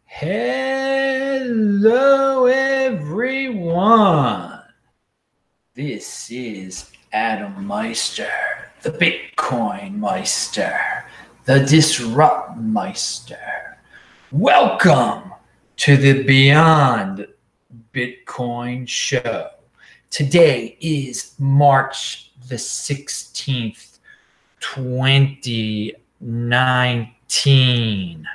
Hello, everyone. This is Adam Meister, the Bitcoin Meister, the Disrupt Meister. Welcome to the Beyond Bitcoin show. Today is March the 16th, 2019.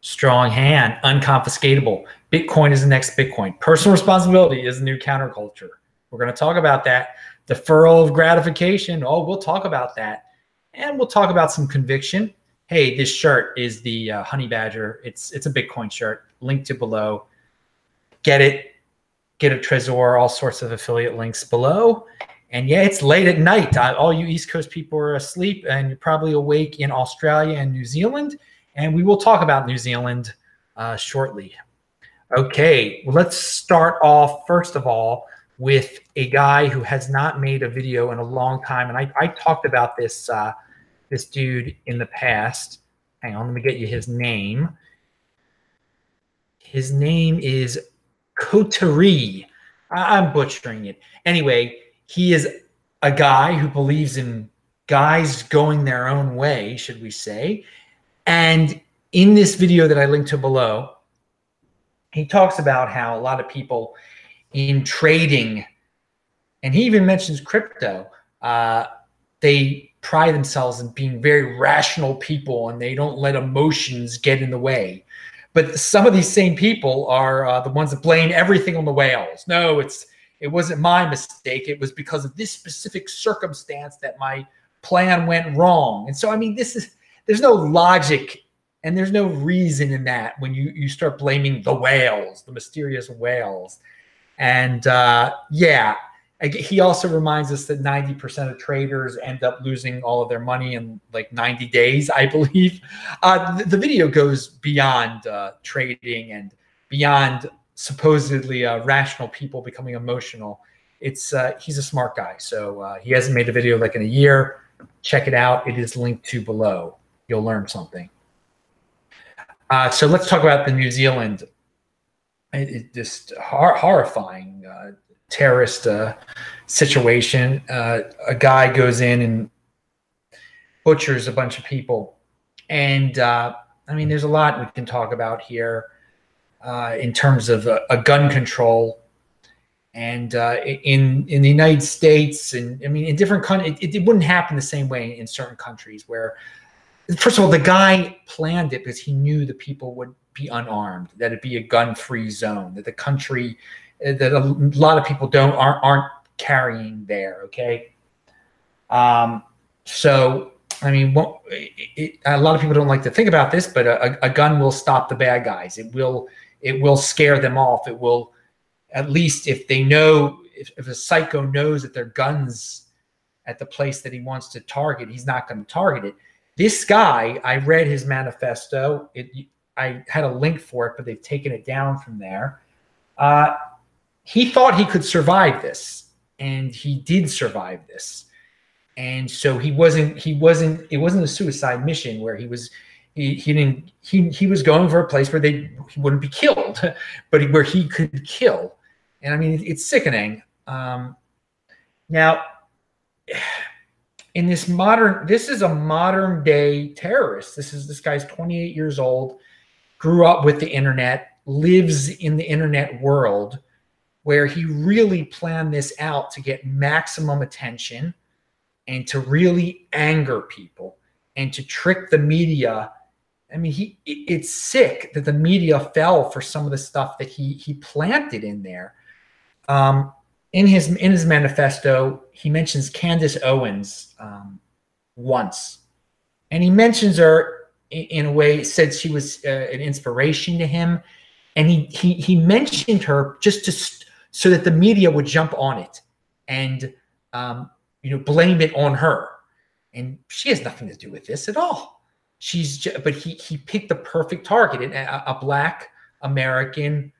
Strong hand, unconfiscatable. Bitcoin is the next Bitcoin. Personal responsibility is the new counterculture. We're going to talk about that. Deferral of gratification. Oh, we'll talk about that. And we'll talk about some conviction. Hey, this shirt is the Honey Badger. It's a Bitcoin shirt. Link to below. Get it. Get a Trezor. All sorts of affiliate links below. And yeah, it's late at night. All you East Coast people are asleep, and you're probably awake in Australia and New Zealand. And we will talk about New Zealand shortly. Okay, well, let's start off, first of all, with a guy who has not made a video in a long time. And I talked about this, this dude in the past. Hang on, let me get you his name. His name is Coterie. I'm butchering it. Anyway, he is a guy who believes in guys going their own way, should we say. And in this video that I linked to below, he talks about how a lot of people in trading, and he even mentions crypto, they pride themselves in being very rational people and they don't let emotions get in the way. But some of these same people are the ones that blame everything on the whales. No, it wasn't my mistake. It was because of this specific circumstance that my plan went wrong. And so, I mean, there's no logic and there's no reason in that when you start blaming the whales, the mysterious whales. And yeah, he also reminds us that 90% of traders end up losing all of their money in like 90 days, I believe. The video goes beyond trading and beyond supposedly rational people becoming emotional. He's a smart guy. So he hasn't made a video like in a year. Check it out. It is linked to below. You'll learn something. So let's talk about the New Zealand. It just horrifying terrorist situation. A guy goes in and butchers a bunch of people. And I mean, there's a lot we can talk about here in terms of a gun control. And in the United States, and I mean, in different countries, it wouldn't happen the same way in certain countries where, first of all, the guy planned it because he knew the people would be unarmed, that it'd be a gun-free zone, that the country, that a lot of people aren't carrying there. Okay, so I mean, a lot of people don't like to think about this, but a gun will stop the bad guys. It will scare them off. It will, at least if they know, if a psycho knows that there are guns at the place that he wants to target, he's not going to target it. This guy, I read his manifesto. I had a link for it, but they've taken it down from there. He thought he could survive this, and he did survive this. And so it wasn't a suicide mission where he was going for a place where he wouldn't be killed, but where he could kill. And I mean, it's sickening. Now, this is a modern day terrorist. This guy's 28 years old, grew up with the internet, lives in the internet world, where he really planned this out to get maximum attention and to really anger people and to trick the media. I mean, it's sick that the media fell for some of the stuff that he planted in there. In his manifesto, he mentions Candace Owens once, and he mentions her in a way, said she was an inspiration to him, and he mentioned her just so that the media would jump on it and blame it on her, and she has nothing to do with this at all. But he picked the perfect target, a Black American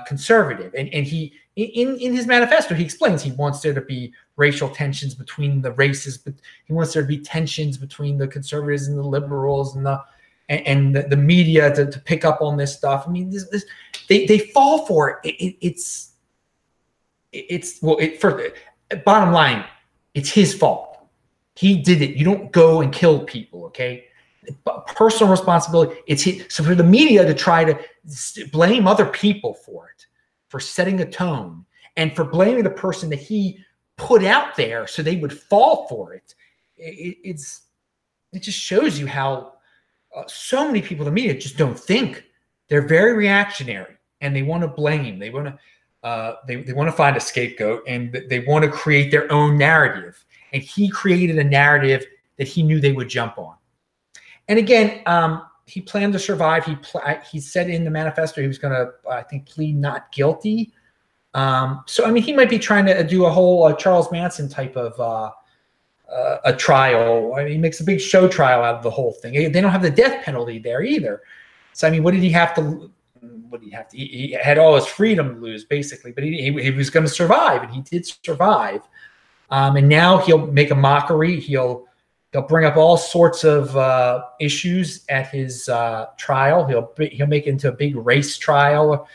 conservative, and he in his manifesto he explains he wants there to be racial tensions between the races, but he wants there to be tensions between the conservatives and the liberals, and the media to pick up on this stuff. I mean, they fall for it. Bottom line, it's his fault. He did it. You don't go and kill people, okay? Personal responsibility. It's his. So for the media to try to blame other people for it, for setting a tone, and for blaming the person that he put out there so they would fall for it, it just shows you how so many people in the media just don't think. They're very reactionary, and they want to blame. They want to find a scapegoat, and they want to create their own narrative. And he created a narrative that he knew they would jump on. And again, he planned to survive. He said in the manifesto he was going to, I think, plead not guilty. So I mean, he might be trying to do a whole Charles Manson type of a trial. I mean, he makes a big show trial out of the whole thing. They don't have the death penalty there either. So I mean, what did he have to? What did he have to? He had all his freedom to lose, basically. But he was going to survive, and he did survive. And now he'll make a mockery. He'll bring up all sorts of issues at his trial. He'll make it into a big race trial.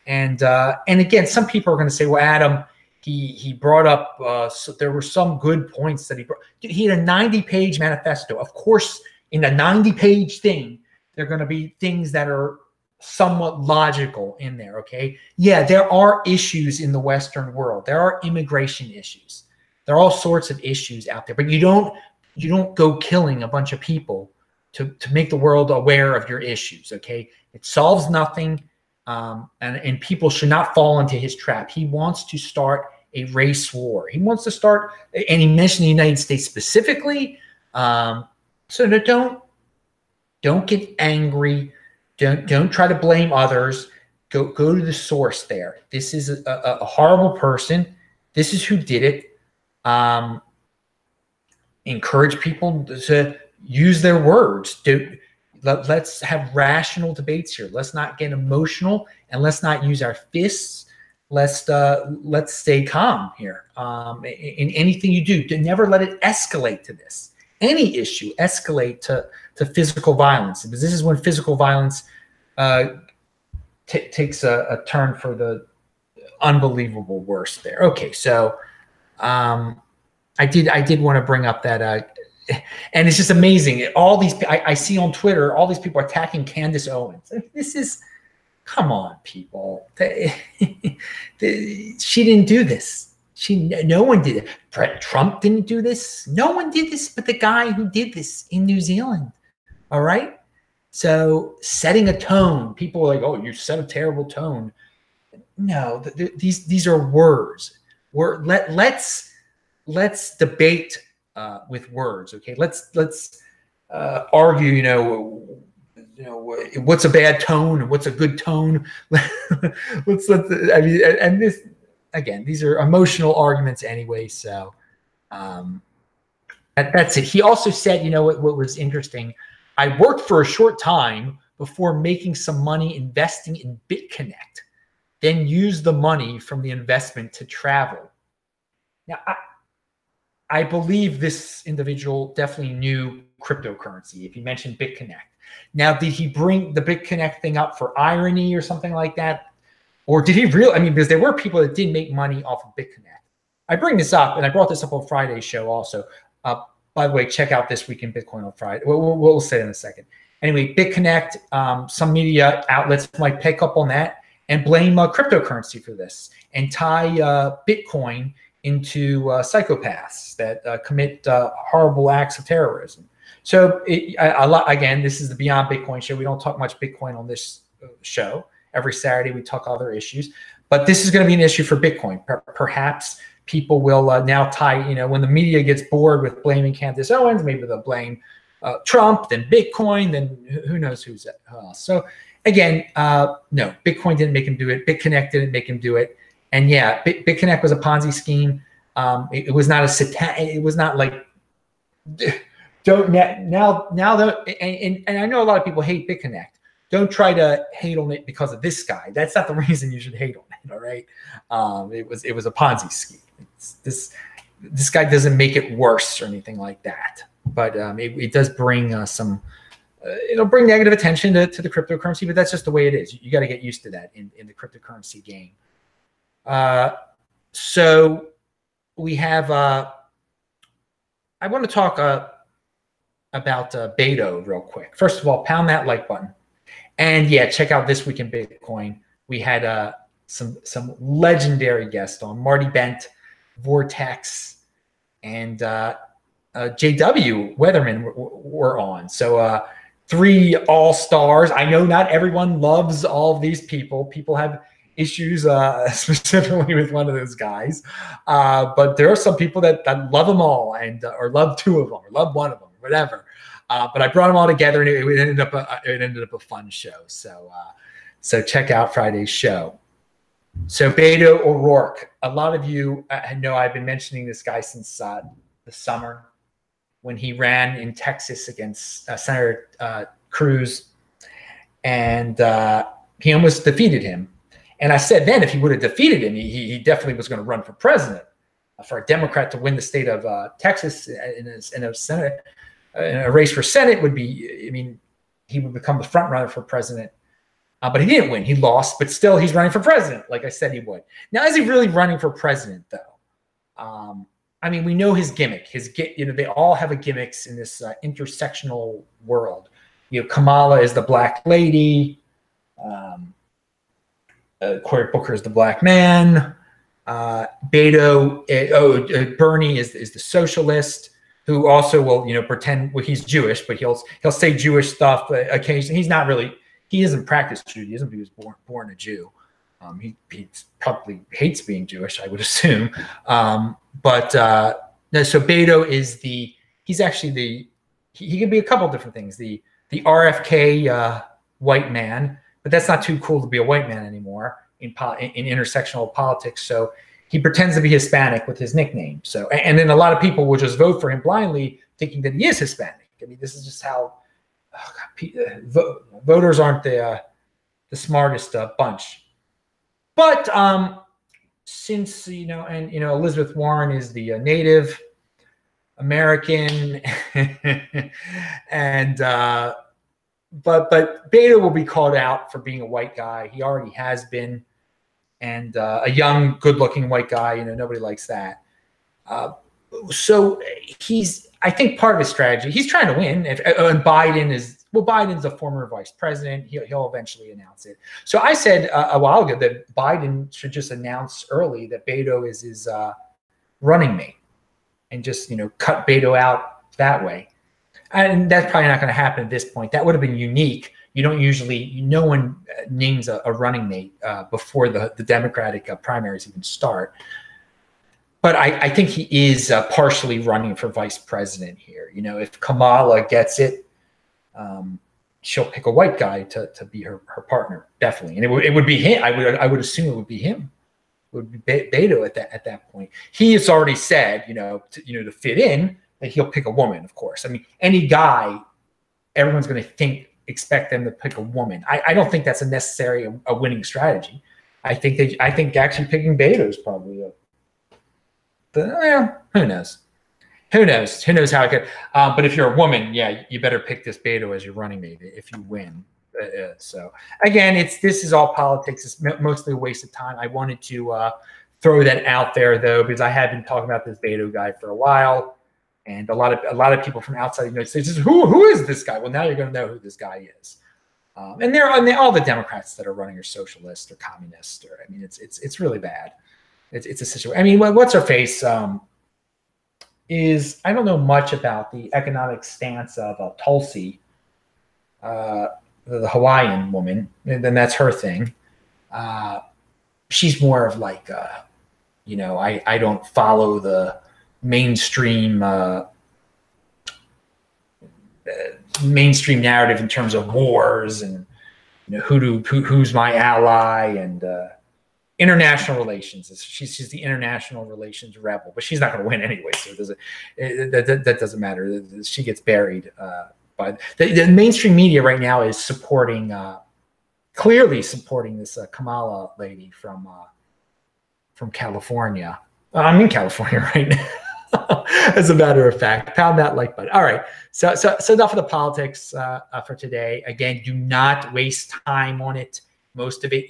And again, some people are going to say, well, Adam, he brought up, so there were some good points that he brought. He had a 90-page manifesto. Of course, in a 90-page thing, there are going to be things that are somewhat logical in there, okay? Yeah, there are issues in the Western world. There are immigration issues. There are all sorts of issues out there, but you don't go killing a bunch of people to make the world aware of your issues, okay? It solves nothing. And people should not fall into his trap. He wants to start a race war. He wants to start, and he mentioned the United States specifically. So don't get angry. Don't try to blame others. Go to the source there. This is a horrible person. This is who did it. Encourage people to use their words. Let's have rational debates here. Let's not get emotional, and let's not use our fists. Let's stay calm here. In anything you do, never let it escalate to this. Any issue escalate to physical violence, because this is when physical violence takes a turn for the unbelievable worst there. Okay, so I did want to bring up that. And it's just amazing. All these I see on Twitter, all these people attacking Candace Owens. This is, come on, people. She didn't do this. No one did it. Trump didn't do this. No one did this but the guy who did this in New Zealand. All right. So setting a tone. People are like, oh, you set a terrible tone. No, these are words. Let's debate. With words, okay. Let's argue. You know, what's a bad tone and what's a good tone. I mean, and this again, these are emotional arguments anyway. So that's it. He also said, you know, what was interesting. I worked for a short time before making some money investing in Bitconnect, then used the money from the investment to travel. Now, I believe this individual definitely knew cryptocurrency if he mentioned Bitconnect. Now, did he bring the Bitconnect thing up for irony or something like that? Or did he really? I mean, because there were people that did make money off of Bitconnect. I bring this up, and I brought this up on Friday's show also. By the way, check out This Week in Bitcoin on Friday. We'll say it in a second. Anyway, Bitconnect, some media outlets might pick up on that and blame cryptocurrency for this and tie Bitcoin into psychopaths that commit horrible acts of terrorism. So again, this is the Beyond Bitcoin show. We don't talk much Bitcoin on this show. Every Saturday we talk other issues, but this is going to be an issue for Bitcoin. Perhaps people will now tie, you know, when the media gets bored with blaming Candace Owens, maybe they'll blame Trump, then Bitcoin, then who knows who's else. So again, no, Bitcoin didn't make him do it. Bitconnect didn't make him do it. And yeah, Bitconnect was a Ponzi scheme. It was not it was not like don't now and I know a lot of people hate Bitconnect. Don't try to hate on it because of this guy. That's not the reason you should hate on it. All right. It was a Ponzi scheme. This guy doesn't make it worse or anything like that. But it does bring some it'll bring negative attention to the cryptocurrency, but that's just the way it is. You got to get used to that in the cryptocurrency game. So we have, I want to talk about Beto real quick. First of all, pound that like button. And yeah, check out This Week in Bitcoin. We had some legendary guests on. Marty Bent, Vortex, and JW Weatherman were on. So 3 all-stars. I know not everyone loves all of these people. People have issues specifically with one of those guys. But there are some people that love them all, and or love 2 of them, or love 1 of them, whatever. But I brought them all together, and it ended up a fun show. So check out Friday's show. So Beto O'Rourke. A lot of you know I've been mentioning this guy since the summer when he ran in Texas against Senator Cruz, and he almost defeated him. And I said then if he would have defeated him, he definitely was going to run for president. For a Democrat to win the state of Texas in a race for Senate would be, I mean, he would become the front runner for president. But he didn't win. He lost, but still he's running for president, like I said he would. Now, is he really running for president, though? I mean, we know his gimmick. They all have a gimmicks in this intersectional world. Kamala is the black lady. Cory Booker is the black man. Beto, Bernie is the socialist who also will, pretend he's Jewish, but he'll say Jewish stuff occasionally. He's not really. He doesn't practice Judaism. He was born a Jew. He probably hates being Jewish, I would assume. So Beto is he's actually he can be a couple different things. The RFK white man, but that's not too cool to be a white man anymore in intersectional politics. So he pretends to be Hispanic with his nickname. So, and then a lot of people will just vote for him blindly, thinking that he is Hispanic. I mean, this is just how. Voters aren't the smartest bunch, but since Elizabeth Warren is the Native American, and but Beto will be called out for being a white guy. He already has been, and a young, good-looking white guy. Nobody likes that. So I think part of his strategy, he's trying to win. And Biden's a former vice president. He'll eventually announce it. So I said a while ago that Biden should just announce early that Beto is his running mate, and just cut Beto out that way. And that's probably not going to happen at this point. That would have been unique. You don't usually, no one names a running mate before the Democratic primaries even start. But I think he is partially running for vice president here. If Kamala gets it, she'll pick a white guy to be her partner, definitely. And it would be him. I would assume it would be him. It would be Beto at that point. He has already said, to fit in, that he'll pick a woman, of course. I mean, any guy, everyone's going to expect them to pick a woman. I don't think that's a winning strategy. I think actually picking Beto is probably who knows? Who knows how I could? But if you're a woman, yeah, you better pick this Beto as your running mate if you win. So again, this is all politics. It's mostly a waste of time. I wanted to throw that out there though, because I have been talking about this Beto guy for a while, and a lot of people from outside the United States says, who is this guy? Well, now you're going to know who this guy is. And all the Democrats that are running are socialist or communist, or I mean, it's really bad. It's a situation. I mean, what's her face? I don't know much about the economic stance of Tulsi, the Hawaiian woman, and then that's her thing. She's more of like, I don't follow the mainstream narrative in terms of wars and who's my ally and international relations. She's the international relations rebel, but she's not going to win anyway. So that doesn't matter. She gets buried. But the mainstream media right now is clearly supporting this Kamala lady from California. I'm in California right now. As a matter of fact, pound that like button. All right. So enough of the politics for today. Again, do not waste time on it. Most of it,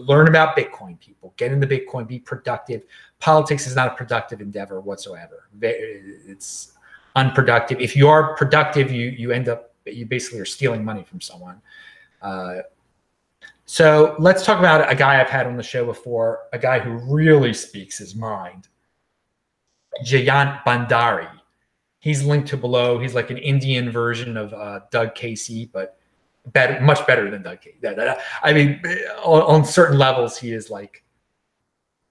learn about Bitcoin, people. Get into Bitcoin. Be productive. Politics is not a productive endeavor whatsoever. It's unproductive. If you are productive, you end up, you basically are stealing money from someone. So let's talk about a guy I've had on the show before, a guy who really speaks his mind. Jayant Bhandari. He's linked to below. He's like an Indian version of Doug Casey, but better, much better than Doug Casey. I mean, on certain levels, he is like,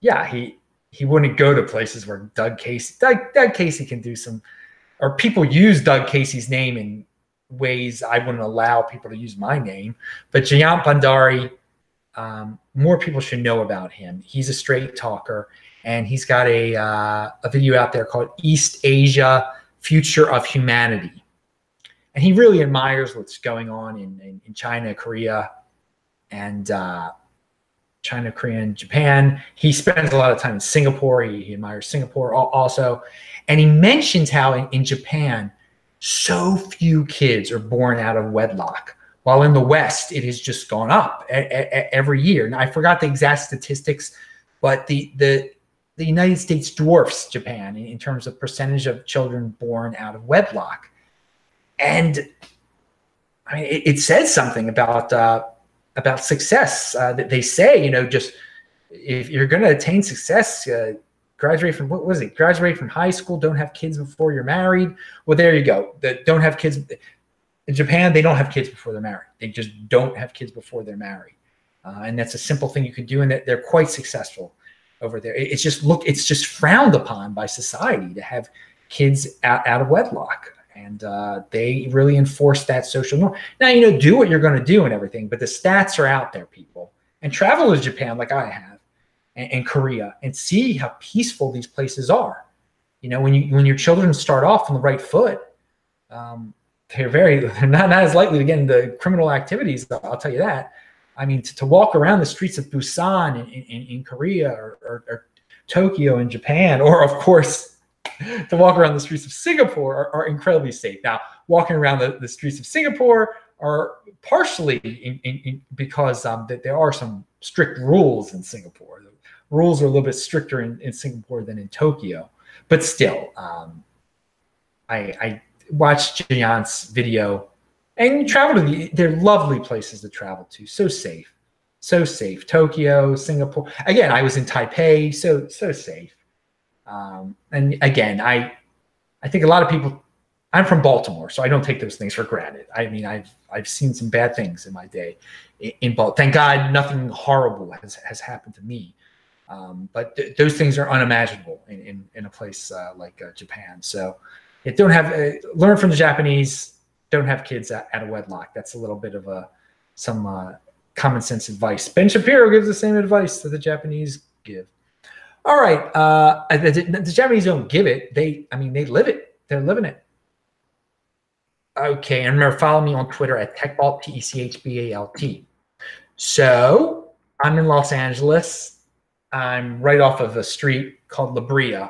yeah, he wouldn't go to places where Doug Casey can do some, or people use Doug Casey's name in ways I wouldn't allow people to use my name. But Jayant Bhandari, more people should know about him. He's a straight talker, and he's got a video out there called East Asia Future of Humanity. And he really admires what's going on in China, Korea, and Japan. He spends a lot of time in Singapore. He admires Singapore also. And he mentions how in Japan, so few kids are born out of wedlock, while in the West, it has just gone up every year. Now, I forgot the exact statistics, but the United States dwarfs Japan in terms of percentage of children born out of wedlock. And I mean, it says something about success. That they say, just if you're going to attain success, graduate from, what was it? Graduate from high school, don't have kids before you're married. Well, there you go. Don't have kids. In Japan, they don't have kids before they're married. They just don't have kids before they're married. And that's a simple thing you can do, and that they're quite successful over there. It's just frowned upon by society to have kids out of wedlock. And they really enforce that social norm. Now, do what you're going to do and everything, but the stats are out there, people. And travel to Japan like I have, and Korea, and see how peaceful these places are. When your children start off on the right foot, they're not as likely to get into criminal activities. I'll tell you that. I mean, to walk around the streets of Busan in Korea or Tokyo in Japan, or of course, to walk around the streets of Singapore are incredibly safe. Now, walking around the streets of Singapore are partially because there are some strict rules in Singapore. The rules are a little bit stricter in Singapore than in Tokyo. But still, I watched Jayant's video, and travel to they're lovely places to travel to. So safe. Tokyo, Singapore. Again, I was in Taipei, so safe. And again, I think a lot of people, I'm from Baltimore, so I don't take those things for granted. I mean, I've seen some bad things in my day in Baltimore. Thank God nothing horrible has happened to me. But those things are unimaginable in a place like Japan. So learn from the Japanese. Don't have kids out of wedlock. That's a little bit of some common sense advice. Ben Shapiro gives the same advice that the Japanese give. All right. The Japanese don't give it. They live it. They're living it. Okay. And remember, follow me on Twitter at TechBalt, TechBalt. So I'm in Los Angeles. I'm right off of a street called La Brea.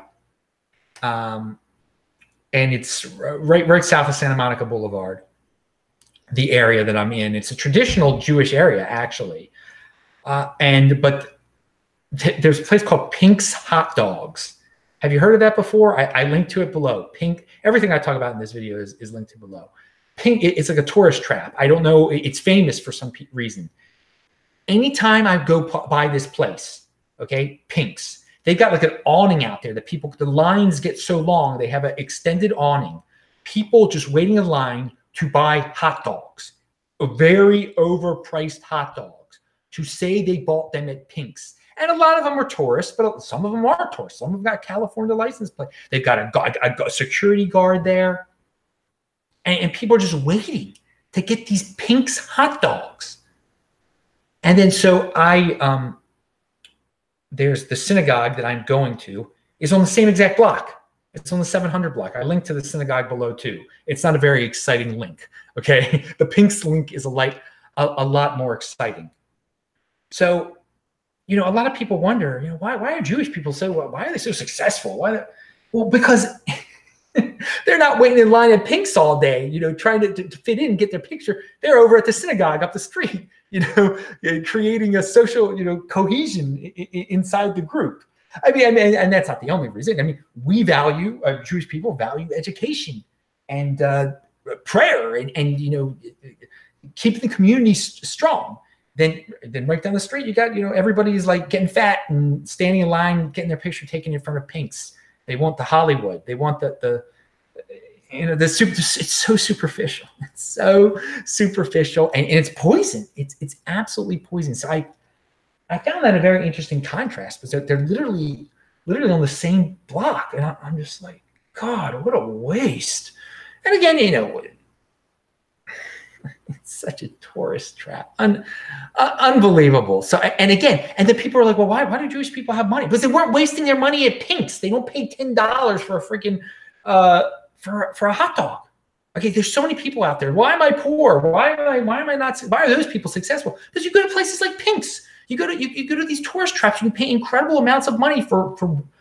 And it's right south of Santa Monica Boulevard, the area that I'm in. It's a traditional Jewish area, actually. But there's a place called Pink's Hot Dogs. Have you heard of that before? I linked to it below. Pink, everything I talk about in this video is linked to below. Pink, it's like a tourist trap. I don't know. It's famous for some reason. Anytime I go by this place, okay, Pink's, they've got like an awning out there that the lines get so long, they have an extended awning. People just waiting in line to buy hot dogs, very overpriced hot dogs, to say they bought them at Pink's. And a lot of them are tourists, but some of them aren't tourists. Some of them got California license plate. They've got a security guard there. And people are just waiting to get these Pink's hot dogs. And then so there's the synagogue that I'm going to is on the same exact block. It's on the 700 block. I linked to the synagogue below too. It's not a very exciting link. Okay. The Pink's link is a lot more exciting. So, a lot of people wonder, why are Jewish people why are they so successful? Well, because they're not waiting in line at Pink's all day, trying to fit in and get their picture. They're over at the synagogue up the street, creating a social, cohesion inside the group. I mean, and that's not the only reason. I mean, we value, Jewish people value education and prayer and keeping the community strong. Then right down the street, you got, everybody's like getting fat and standing in line, getting their picture taken in front of Pink's. They want the Hollywood. They want it's so superficial. It's so superficial, and it's poison. It's absolutely poison. So I found that a very interesting contrast, because they're literally on the same block, and I'm just like, God, what a waste. And again, it's such a tourist trap, unbelievable. So, and then people are like, well, why do Jewish people have money? Because they weren't wasting their money at Pink's. They don't pay $10 for a freaking for a hot dog. Okay, there's so many people out there. Why am I poor? Why am I not? Why are those people successful? Because you go to places like Pink's. You go to these tourist traps. You can pay incredible amounts of money for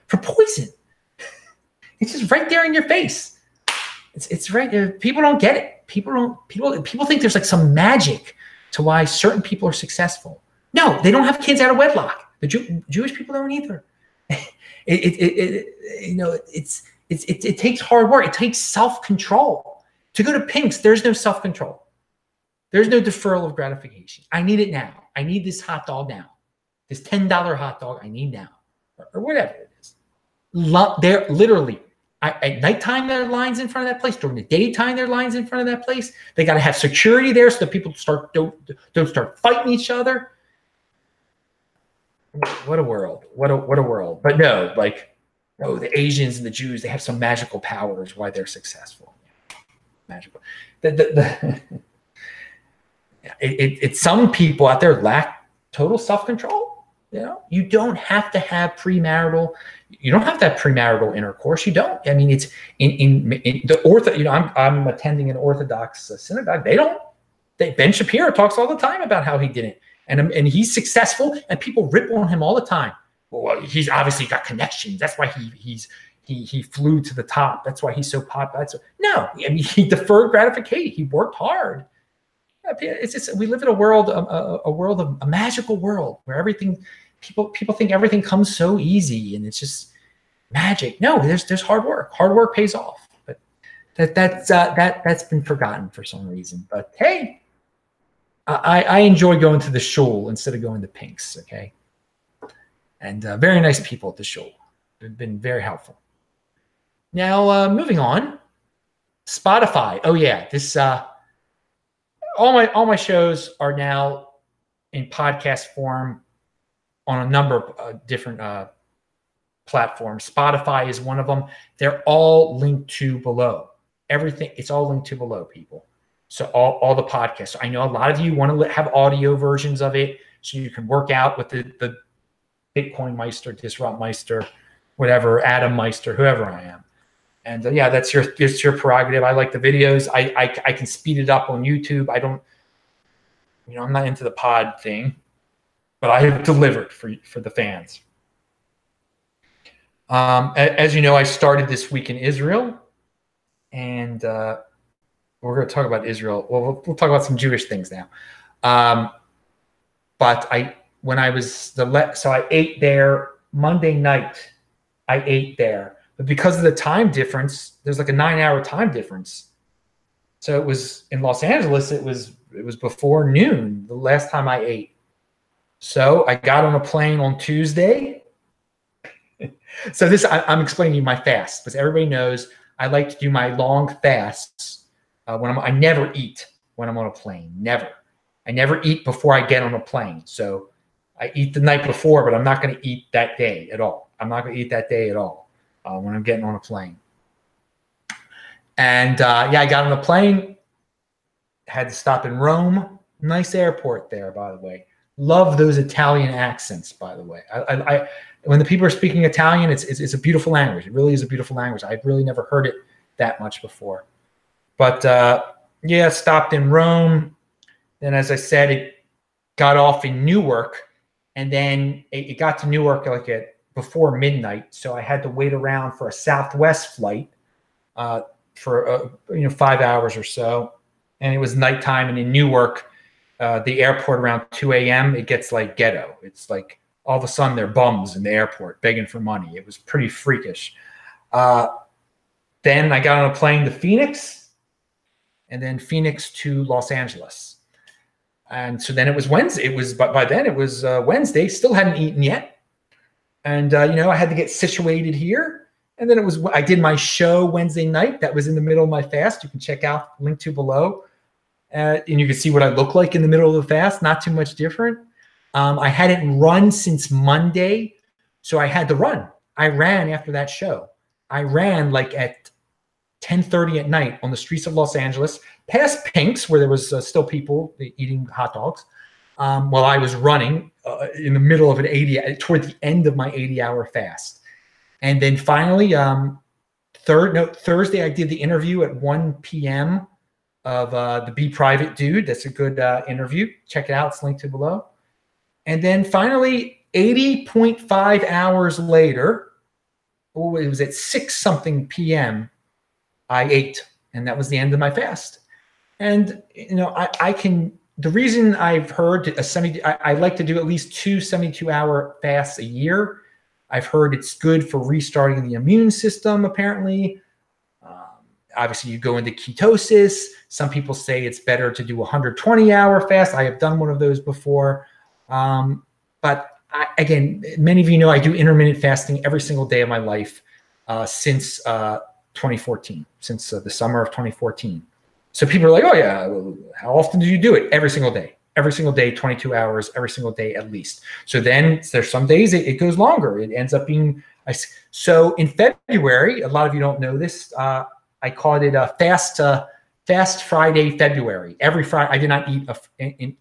poison. It's just right there in your face. It's right there. People don't get it. People think there's like some magic to why certain people are successful. No, they don't have kids out of wedlock. The Jewish people don't either. It takes hard work. It takes self-control. To go to Pink's, there's no self-control. There's no deferral of gratification. I need it now. I need this hot dog now. This $10 hot dog I need now, or whatever it is. They're literally, at nighttime, there are lines in front of that place. During the daytime, there are lines in front of that place. They got to have security there so that people don't start fighting each other. What a world! What a world! But no, the Asians and the Jews, they have some magical powers why they're successful. Magical. Some people out there lack total self-control. You don't have to have premarital. You don't have to have premarital intercourse. You don't. I mean, it's in the I'm attending an Orthodox synagogue. Ben Shapiro talks all the time about how he didn't, and he's successful, and people rip on him all the time. Well, he's obviously got connections. That's why he flew to the top. That's why he's so popular. No, I mean, he deferred gratification. He worked hard. It's just, we live in a magical world where people think everything comes so easy and it's just magic. No, there's hard work. Hard work pays off. But that's been forgotten for some reason. But hey, I enjoy going to the shul instead of going to Pink's. Okay, and very nice people at the shul. They've been very helpful. Now moving on, Spotify. Oh yeah, this. All my shows are now in podcast form on a number of different platforms. Spotify is one of them. They're all linked to below. Everything, it's all linked to below, people. So all the podcasts. So I know a lot of you want to have audio versions of it so you can work out with the Bitcoin Meister, Disrupt Meister, whatever, Adam Meister, whoever I am. And yeah, that's your prerogative. I like the videos. I can speed it up on YouTube. I don't, I'm not into the pod thing, but I have delivered for the fans. As you know, I started this week in Israel, and we're going to talk about Israel. Well, we'll talk about some Jewish things now. But I ate there Monday night. I ate there. But because of the time difference, there's like a 9-hour time difference. So it was in Los Angeles. It was before noon the last time I ate. So I got on a plane on Tuesday. So I'm explaining to you my fast, because everybody knows I like to do my long fasts I never eat when I'm on a plane. Never. I never eat before I get on a plane. So I eat the night before, but I'm not going to eat that day at all. I'm not going to eat that day at all. When I'm getting on a plane. And I got on a plane, had to stop in Rome. Nice airport there, by the way. Love those Italian accents, by the way. I when the people are speaking Italian, it's a beautiful language. It really is a beautiful language. I've really never heard it that much before. But stopped in Rome. Then, as I said, it got off in Newark, and then it got to Newark like at before midnight, so I had to wait around for a Southwest flight for 5 hours or so, and it was nighttime. And in Newark, the airport around 2 a.m. it gets like ghetto. It's like all of a sudden they're bums in the airport begging for money. It was pretty freakish. Then I got on a plane to Phoenix, and then Phoenix to Los Angeles. And so then it was Wednesday. By then it was Wednesday. Still hadn't eaten yet, and I had to get situated here. And then I did my show Wednesday night. That was in the middle of my fast. You can check out link to below, and you can see what I look like in the middle of the fast. Not too much different. I hadn't run since Monday, so I had to run. I ran after that show. I ran like at 10:30 at night on the streets of Los Angeles, past Pink's, where there was still people eating hot dogs, while I was running in the middle of toward the end of my 80-hour fast. And then finally, Thursday, I did the interview at 1 p.m. of the Be Private Dude. That's a good interview. Check it out. It's linked to below. And then finally, 80.5 hours later, it was at 6 something p.m., I ate, and that was the end of my fast. And the reason I've heard I like to do at least 2 72-hour fasts a year. I've heard it's good for restarting the immune system, apparently. Obviously, you go into ketosis. Some people say it's better to do a 120-hour fast. I have done one of those before. But again, many of you know I do intermittent fasting every single day of my life since 2014, since the summer of 2014. So people are like, oh yeah, well, how often do you do it? Every single day, 22 hours, every single day at least. So then there's some days it goes longer. It ends up being, so in February, a lot of you don't know this, I called it a Fast Friday February. Every Friday, I did not eat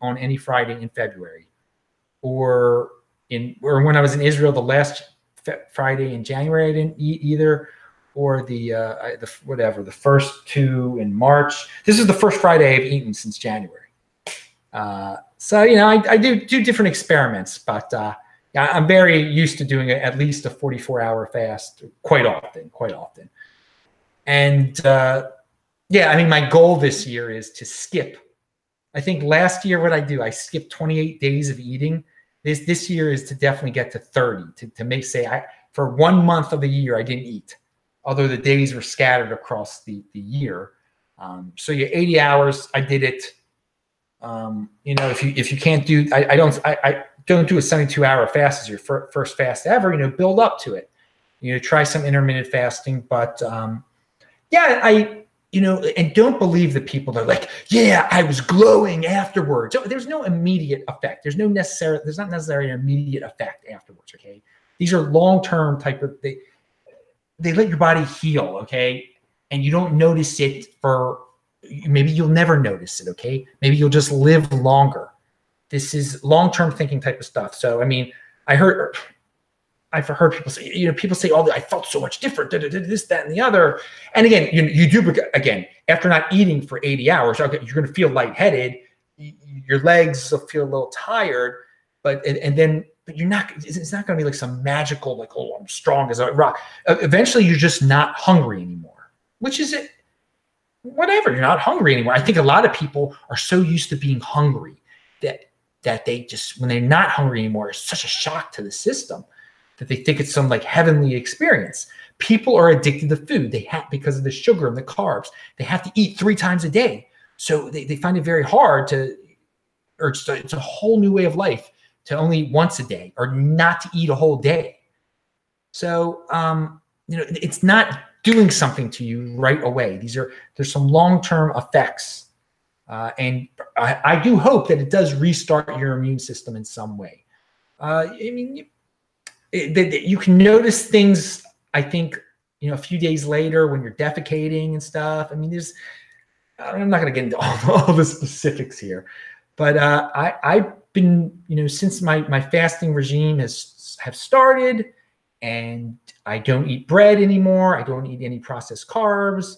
on any Friday in February. Or when I was in Israel, the last Friday in January, I didn't eat either. Or the first 2 in March. This is the first Friday I've eaten since January. So I do different experiments, but I'm very used to doing at least a 44-hour fast quite often. And my goal this year is to skip. I think last year I skipped 28 days of eating. This year is to definitely get to 30 to for 1 month of the year I didn't eat, although the days were scattered across the year. 80 hours, I did it. If you can't do, I don't do a 72-hour fast as your first fast ever, build up to it. Try some intermittent fasting, but and don't believe the people that are like, yeah, I was glowing afterwards. There's no immediate effect. There's not necessarily an immediate effect afterwards, okay? These are long-term type of, they let your body heal, okay? And you don't notice it maybe you'll never notice it, okay? Maybe you'll just live longer. This is long-term thinking type of stuff. So, I've heard people say, I felt so much different, this, that, and the other. And again, you do, again, after not eating for 80 hours, you're going to feel lightheaded. Your legs will feel a little tired, but you're not, it's not going to be like some magical, like, oh, I'm strong as a rock. Eventually you're just not hungry anymore, which is it. Whatever, you're not hungry anymore. I think a lot of people are so used to being hungry that they just, when they're not hungry anymore, it's such a shock to the system that they think it's some like heavenly experience. People are addicted to food. They have, because of the sugar and the carbs, they have to eat 3 times a day. So they find it very hard it's a whole new way of life to only once a day or not to eat a whole day. So, it's not doing something to you right away. There's some long-term effects. And I do hope that it does restart your immune system in some way. You can notice things, I think, a few days later when you're defecating and stuff. I'm not going to get into all the specifics here, but I've been, since my fasting regime have started, and I don't eat bread anymore. I don't eat any processed carbs.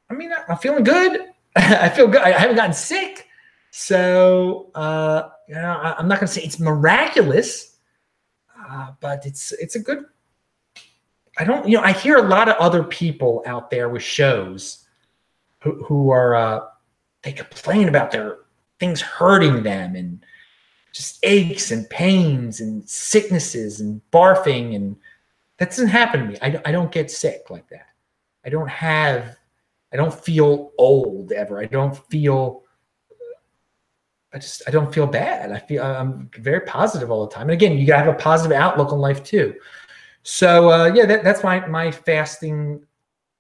I'm feeling good. I feel good. I haven't gotten sick. So, I'm not going to say it's miraculous. but it's a good. I don't, I hear a lot of other people out there with shows who are they complain about their things hurting them and just aches and pains and sicknesses and barfing, and that doesn't happen to me. I don't get sick like that. I don't feel old ever. I don't feel bad. I'm very positive all the time. And again, you gotta have a positive outlook on life too. So yeah, that's my fasting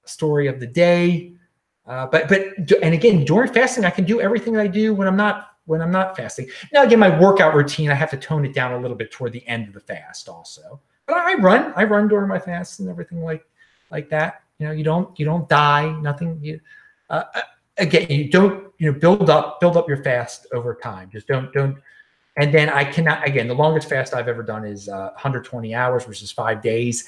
story of the day. And again, during fasting, I can do everything I do when I'm not fasting. Now, again, my workout routine, I have to tone it down a little bit toward the end of the fast also. But I run during my fast and everything like that. You don't die, nothing. Again, you don't, build up your fast over time. Just don't. And then I cannot, again, the longest fast I've ever done is 120 hours versus 5 days.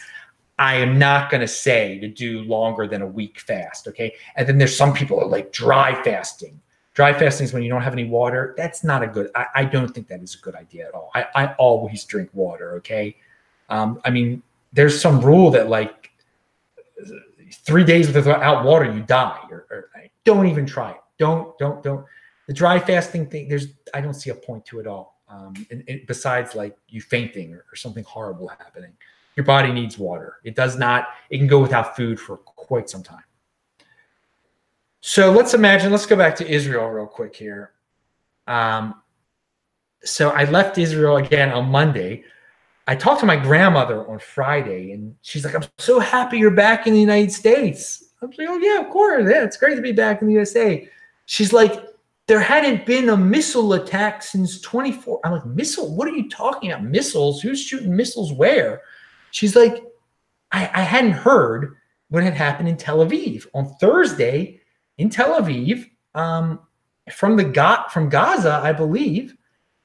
I am not going to say to do longer than a week fast. Okay. And then there's some people that like dry fasting. Dry fasting is when you don't have any water. That's not a good, I don't think that is a good idea at all. I always drink water. Okay. I mean, there's some rule that like 3 days without water, you die, or don't even try it. Don't. The dry fasting thing, I don't see a point to it all. Besides like you fainting or something horrible happening. Your body needs water. It can go without food for quite some time. So let's go back to Israel real quick here. So I left Israel again on Monday. I talked to my grandmother on Friday, and she's like, I'm so happy you're back in the United States. I'm like, oh yeah, of course. Yeah, it's great to be back in the USA. She's like, there hadn't been a missile attack since 24. I'm like, missile? What are you talking about? Missiles? Who's shooting missiles where? She's like, I hadn't heard what had happened in Tel Aviv. On Thursday in Tel Aviv, from Gaza, I believe,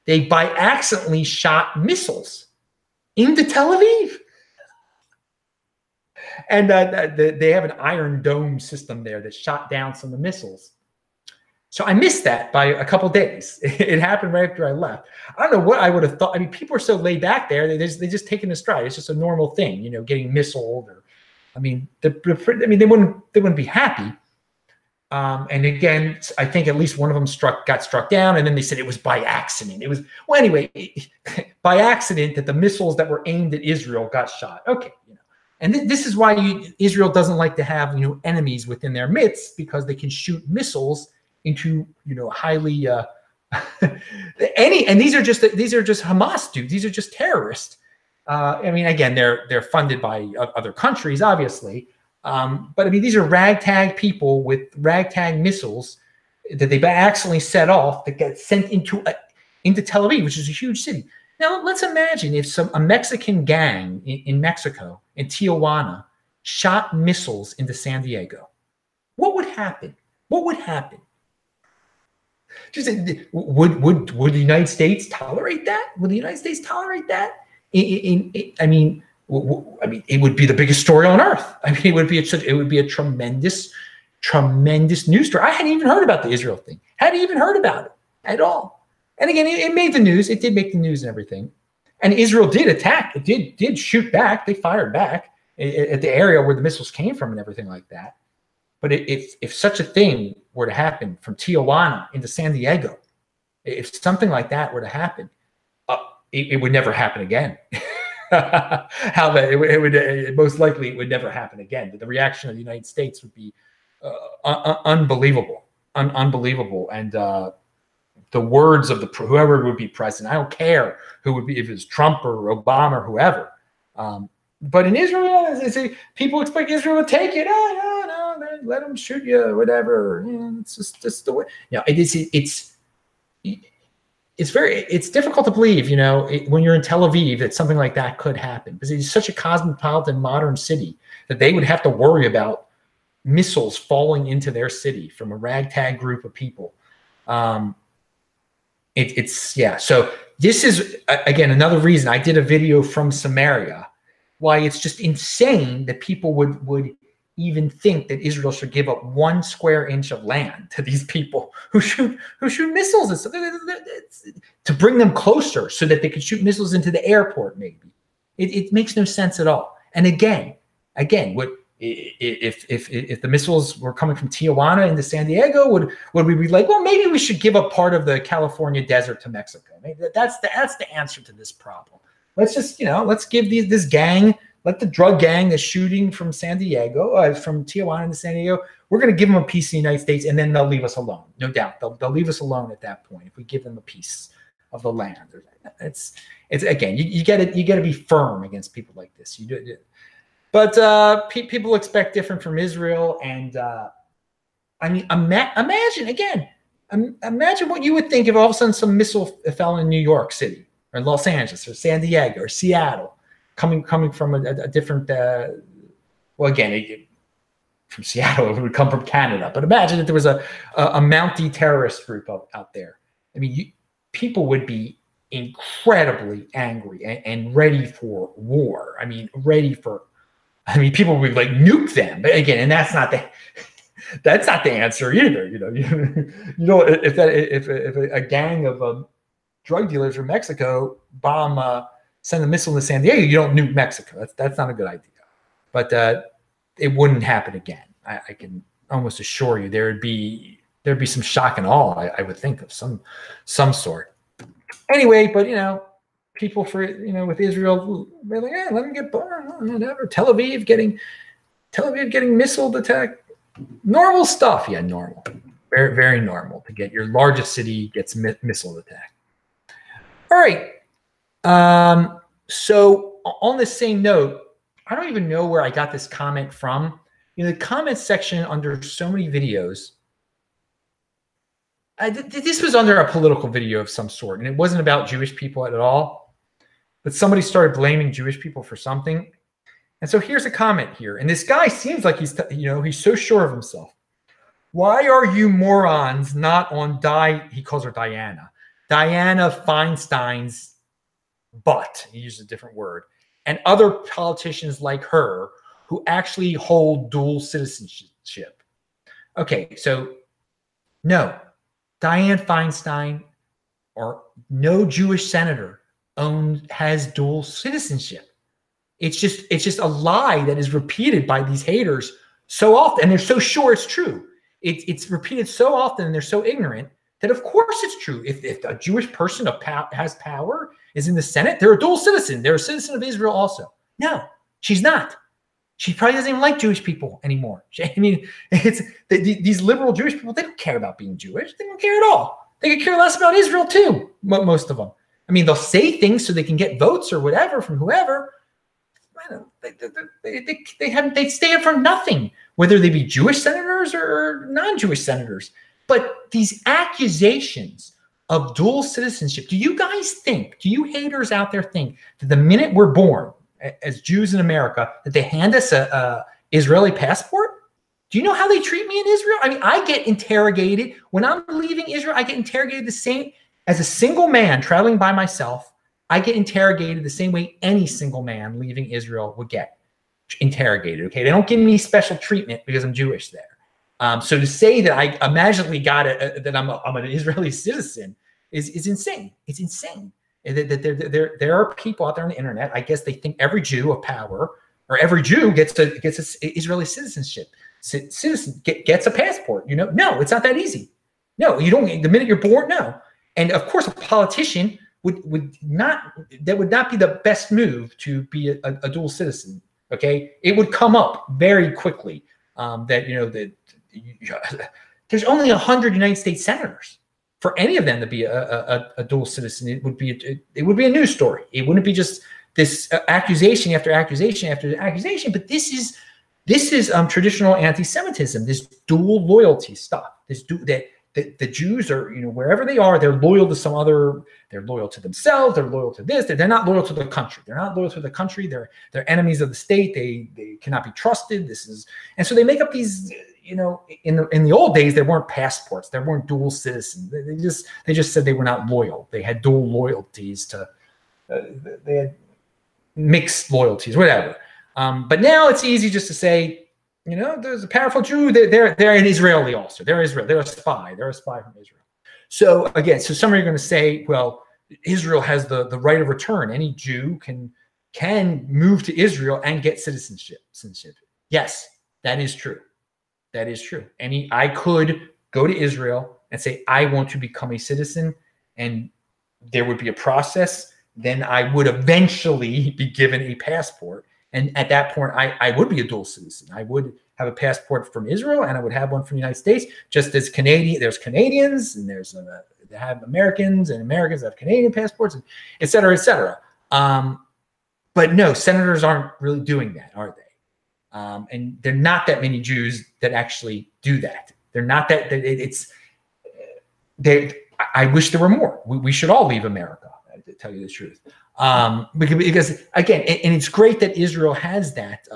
they by accidentally shot missiles into Tel Aviv. And they have an Iron Dome system there that shot down some of the missiles. So I missed that by a couple days. It happened right after I left. I don't know what I would have thought. I mean, people are so laid back there. They just take it in stride. It's just a normal thing, getting missiled. Or, I mean, they wouldn't be happy. And again, I think at least one of them got struck down, and then they said it was by accident. It was, well, anyway, by accident that the missiles that were aimed at Israel got shot. Okay, and this is why Israel doesn't like to have enemies within their midst, because they can shoot missiles into highly and these are just Hamas dudes. These are just terrorists. I mean, again, they're funded by other countries, obviously. But I mean, these are ragtag people with ragtag missiles that they accidentally set off that get sent into Tel Aviv, which is a huge city. Now, let's imagine if a Mexican gang in Mexico, in Tijuana, shot missiles into San Diego. What would happen? What would happen? Just would the United States tolerate that? Would the United States tolerate that? I mean, it would be the biggest story on earth. I mean, it would be a tremendous news story. I hadn't even heard about the Israel thing. Hadn't even heard about it at all. And again, it made the news. It did make the news and everything. And Israel did attack. It did shoot back. They fired back at the area where the missiles came from and everything like that. But if such a thing were to happen from Tijuana into San Diego, if something like that were to happen, it would never happen again. Most likely it would never happen again. The reaction of the United States would be unbelievable, unbelievable. And the words of whoever would be president, I don't care who would be, if it's Trump or Obama or whoever. But in Israel, people expect Israel to take it. Oh, no, let them shoot you, whatever. It's just the way. It's difficult to believe, when you're in Tel Aviv, that something like that could happen, because it's such a cosmopolitan, modern city that they would have to worry about missiles falling into their city from a ragtag group of people. So this is again another reason I did a video from Samaria, why it's just insane that people would even think that Israel should give up 1 square inch of land to these people who shoot missiles and stuff, to bring them closer so that they could shoot missiles into the airport, maybe. It makes no sense at all. And again, what if the missiles were coming from Tijuana into San Diego, would we be like, well, maybe we should give up part of the California desert to Mexico? Maybe that's the answer to this problem. Let's just, let's give this gang, let the drug gang that's shooting from San Diego, from Tijuana to San Diego, we're going to give them a piece of the United States, and then they'll leave us alone. No doubt, they'll leave us alone at that point if we give them a piece of the land. It's again, you got to be firm against people like this. You do. But people expect different from Israel, and I mean, imagine what you would think if all of a sudden some missile fell in New York City or Los Angeles or San Diego or Seattle, coming from a different. Well, again, from Seattle, it would come from Canada. But imagine if there was a Mountie terrorist group out there. I mean, people would be incredibly angry and ready for war. I mean, people would like nuke them. But again, and that's not the answer either. If a gang of drug dealers from Mexico send a missile to San Diego, you don't nuke Mexico. That's not a good idea. But it wouldn't happen again. I can almost assure you there'd be some shock and awe. I would think of some sort. Anyway, but people with Israel, they're like, let them get burned, whatever. Tel Aviv getting missile attack, normal stuff. Yeah, normal, very very normal to get your largest city gets missile attack. All right. So on the same note, I don't even know where I got this comment from. The comment section under so many videos. This was under a political video of some sort, and it wasn't about Jewish people at all. But somebody started blaming Jewish people for something. And so here's a comment here. And this guy seems like he's so sure of himself. Why are you morons not on he calls her Diana Feinstein's butt? He used a different word. And other politicians like her who actually hold dual citizenship. Okay, so no, Dianne Feinstein or no Jewish senator has dual citizenship. It's just a lie that is repeated by these haters so often, and they're so sure it's true. It's repeated so often, and they're so ignorant that of course it's true. If a Jewish person has power, is in the Senate, they're a dual citizen. They're a citizen of Israel also. No, she's not. She probably doesn't even like Jewish people anymore. I mean, these liberal Jewish people, they don't care about being Jewish. They don't care at all. They could care less about Israel too, most of them. I mean, they'll say things so they can get votes or whatever from whoever. They stand for nothing, whether they be Jewish senators or non-Jewish senators. But these accusations of dual citizenship, do you haters out there think that the minute we're born as Jews in America, that they hand us a Israeli passport? Do you know how they treat me in Israel? I mean, I get interrogated. When I'm leaving Israel, I get interrogated the same as a single man traveling by myself. I get interrogated the same way any single man leaving Israel would get interrogated. Okay, they don't give me special treatment because I'm Jewish there. So to say that I magically got that I'm an Israeli citizen is insane. It's insane. There are people out there on the internet. I guess they think every Jew of power or every Jew gets Israeli citizenship. Gets a passport. No, it's not that easy. No, you don't. The minute you're born, no. And of course, a politician would not be the best move to be a dual citizen. Okay, it would come up very quickly that there's only 100 United States senators. For any of them to be a dual citizen, it would be a news story. It wouldn't be just this accusation after accusation after accusation. But this is traditional anti-Semitism. This dual loyalty stuff. The Jews are, wherever they are, they're loyal to some other. They're loyal to themselves. They're loyal to this. They're not loyal to the country. They're not loyal to the country. They're enemies of the state. They cannot be trusted. And so they make up these. In the old days, there weren't passports. There weren't dual citizens. They just said they were not loyal. They had dual loyalties they had mixed loyalties, whatever. But now it's easy just to say, there's a powerful Jew. They're an Israeli also. They're Israel. They're a spy. They're a spy from Israel. So again, some are going to say, well, Israel has the right of return. Any Jew can can move to Israel and get citizenship. Yes, that is true. That is true. I could go to Israel and say, I want to become a citizen, and there would be a process. Then I would eventually be given a passport. And at that point, I would be a dual citizen. I would have a passport from Israel, and I would have one from the United States. Just as there's Canadians, and they have Americans, and Americans have Canadian passports, and et cetera, et cetera. But no, senators aren't really doing that, are they? And there are not that many Jews that actually do that. They're not that. I wish there were more. We should all leave America, to tell you the truth. Because again, and it's great that Israel has that.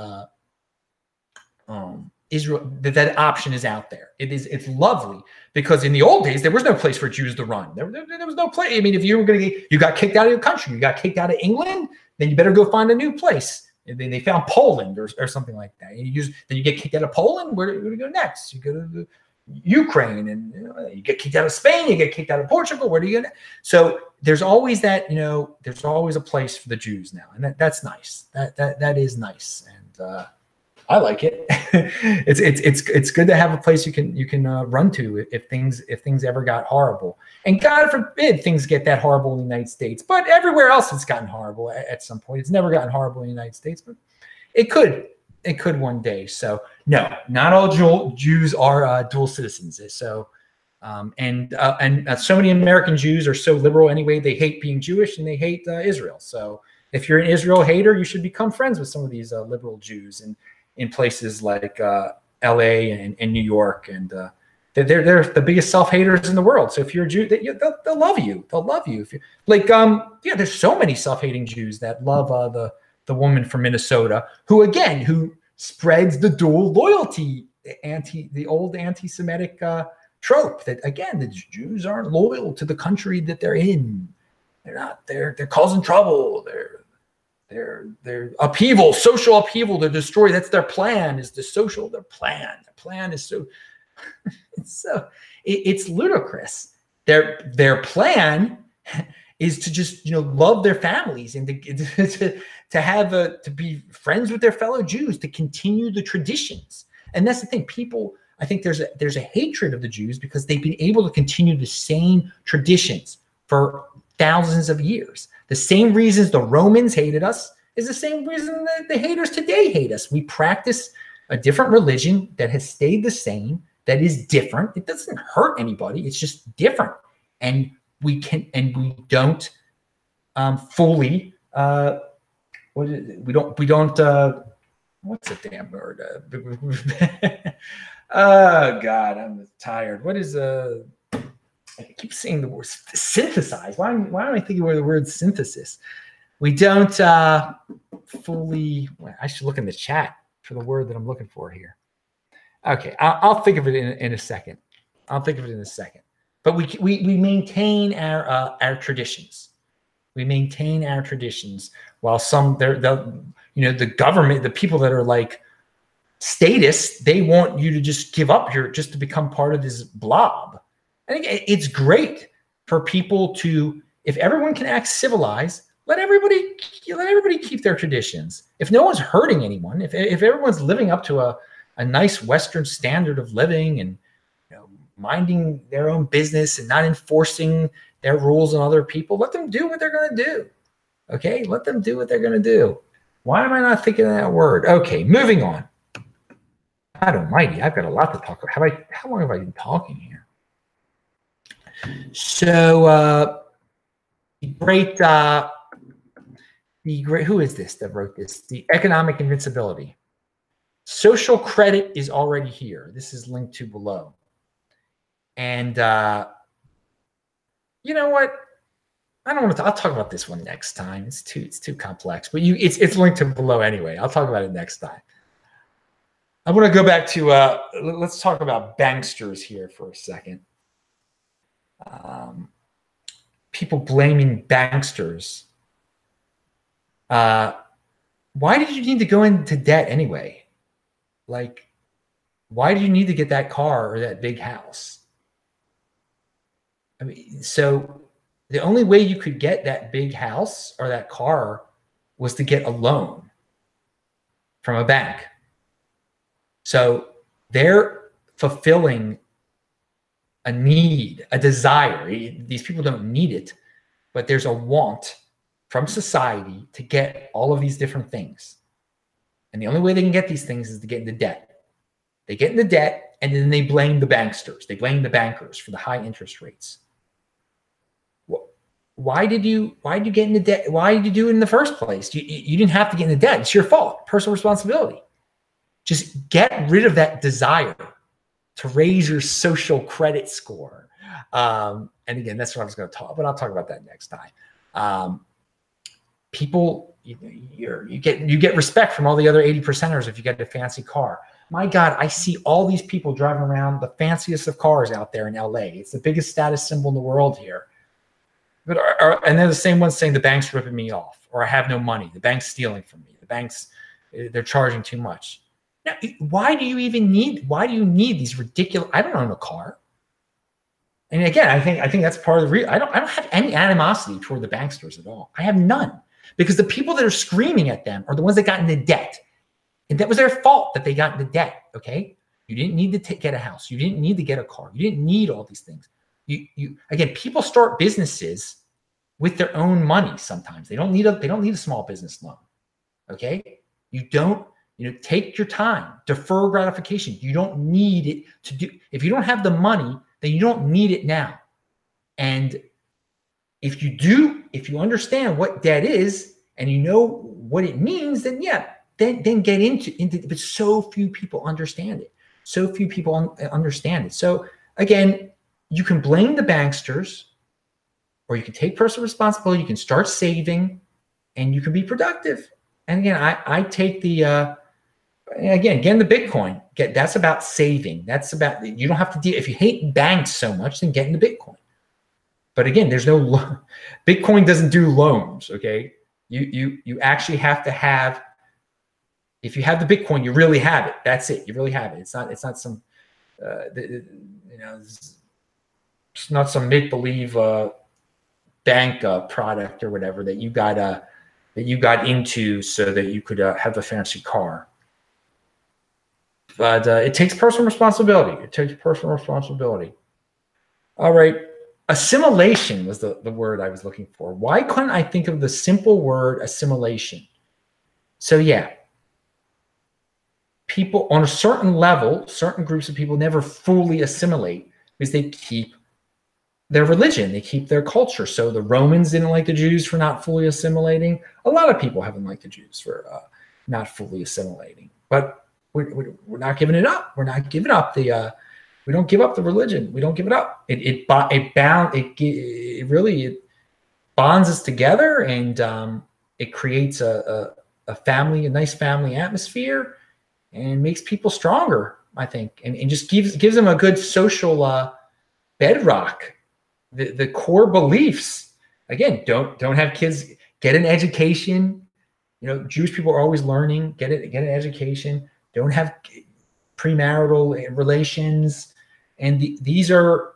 Israel, that option is out there. It's lovely, because in the old days there was no place for Jews to run. There was no place. I mean, if you were you got kicked out of your country, you got kicked out of England, then you better go find a new place. And then they found Poland or something like that. Then you get kicked out of Poland. Where do you go next? You go to Ukraine, and you get kicked out of Spain. You get kicked out of Portugal. Where do you go next? So there's always that. There's always a place for the Jews now, and that's nice. That is nice, and I like it. It's good to have a place you can run to if things ever got horrible. And God forbid things get that horrible in the United States. But everywhere else it's gotten horrible at some point. It's never gotten horrible in the United States, but it could. It could one day. So no, not all Jews are dual citizens. So and so many American Jews are so liberal anyway. They hate being Jewish, and they hate Israel. So if you're an Israel hater, you should become friends with some of these liberal Jews and in places like LA and New York, and they're the biggest self-haters in the world. So if you're a Jew, they'll love you. They'll love you. If you there's so many self-hating Jews that love the woman from Minnesota who spreads the dual loyalty, the old anti-Semitic trope that again the Jews aren't loyal to the country that they're in. They're not. They're causing trouble. They're upheaval, social upheaval to destroy. That's their plan. Is the social their plan? The plan is so. It's ludicrous. Their plan is to just love their families and to be friends with their fellow Jews, to continue the traditions. And that's the thing. People, I think there's a hatred of the Jews because they've been able to continue the same traditions for thousands of years. The same reasons the Romans hated us is the same reason that the haters today hate us. We practice a different religion that has stayed the same, that is different. It doesn't hurt anybody. It's just different. And we don't fully we don't what's the damn word? Oh God, I'm tired. What is I keep saying the word synthesize. Why am I thinking of the word synthesis? We don't fully. Well, I should look in the chat for the word that I'm looking for here. Okay, I'll think of it in a second. I'll think of it in a second. But we maintain our traditions. We maintain our traditions while some the government, the people that are like statists, they want you to just give up just to become part of this blob. I think it's great for people to, if everyone can act civilized, let everybody keep their traditions. If no one's hurting anyone, if everyone's living up to a nice Western standard of living and minding their own business and not enforcing their rules on other people, let them do what they're going to do. Okay, let them do what they're going to do. Why am I not thinking of that word? Okay, moving on. God almighty, I've got a lot to talk about. How long have I been talking here? So who is this that wrote this? The Economic Invincibility. Social credit is already here. This is linked to below. And you know what? I don't want to. I'll talk about this one next time. It's too complex. But it's linked to below anyway. I'll talk about it next time. I want to go back to let's talk about banksters here for a second. People blaming banksters. Why did you need to go into debt anyway? Like, why do you need to get that car or that big house? I mean, so the only way you could get that big house or that car was to get a loan from a bank. So they're fulfilling a need, a desire. These people don't need it, but there's a want from society to get all of these different things. And the only way they can get these things is to get into debt. They get into debt, and then they blame the banksters. They blame the bankers for the high interest rates. Why did you get into debt? Why did you do it in the first place? You didn't have to get into debt. It's your fault. Personal responsibility. Just get rid of that desire to raise your social credit score. And again, that's what I was going to talk, but I'll talk about that next time. People, you get respect from all the other 80%ers if you get a fancy car. My God, I see all these people driving around the fanciest of cars out there in LA. It's the biggest status symbol in the world here. But and they're the same ones saying the bank's ripping me off, or I have no money. The bank's stealing from me. The bank's, they're charging too much. Now, why do you need these ridiculous? I don't own a car. And again, I think that's part of the reason. I don't have any animosity toward the banksters at all. I have none, because the people that are screaming at them are the ones that got into debt, and that was their fault that they got into debt. Okay, you didn't need to get a house. You didn't need to get a car. You didn't need all these things. Again, people start businesses with their own money. Sometimes they don't need a small business loan. Okay, take your time, defer gratification. You don't need it to do. If you don't have the money, then you don't need it now. And if you understand what debt is and you know what it means, then then get into. But so few people understand it. So few people understand it. So again, you can blame the banksters, or you can take personal responsibility. You can start saving, and you can be productive. And again, I take the again the Bitcoin. That's about saving. That's about, you don't have to deal. If you hate banks so much, then get into Bitcoin. But again, there's no Bitcoin doesn't do loans. Okay, you actually have to have. If you have the Bitcoin, you really have it. That's it. You really have it. It's not some it's not some make-believe bank product or whatever that you got into so that you could have a fancy car. But it takes personal responsibility. It takes personal responsibility. All right. Assimilation was the word I was looking for. Why couldn't I think of the simple word assimilation? So yeah, people on a certain level, certain groups of people never fully assimilate because they keep their religion, they keep their culture. So the Romans didn't like the Jews for not fully assimilating. A lot of people haven't liked the Jews for not fully assimilating. But we're not giving it up. We're not giving up the. We don't give up the religion. We don't give it up. It really bonds us together, and it creates a family, a nice family atmosphere, and makes people stronger, I think, and just gives them a good social bedrock. The core beliefs. Again, don't have kids. Get an education. Jewish people are always learning. Get an education. Don't have premarital relations. And these are,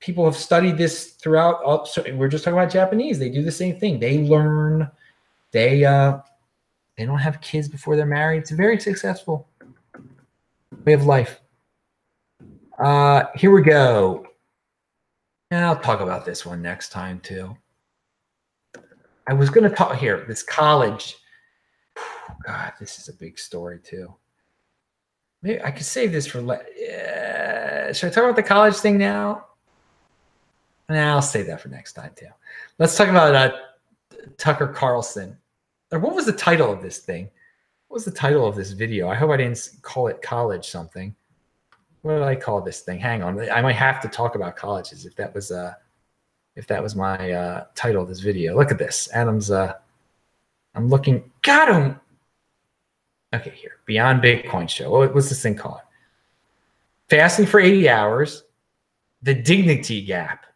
people have studied this throughout. So we're just talking about Japanese. They do the same thing. They learn. They don't have kids before they're married. It's a very successful way of life. Here we go. And I'll talk about this one next time too. I was going to talk here, this college. God, this is a big story too. Maybe I could save this for, should I talk about the college thing now? Nah, I'll save that for next time too. Let's talk about Tucker Carlson. Or what was the title of this thing? What was the title of this video? I hope I didn't call it college something. What did I call this thing? Hang on. I might have to talk about colleges if that was my title of this video. Look at this. Adam's I'm looking. Got him. Okay, here. Beyond Bitcoin Show. What was this thing called? Fasting for 80 hours. The dignity gap.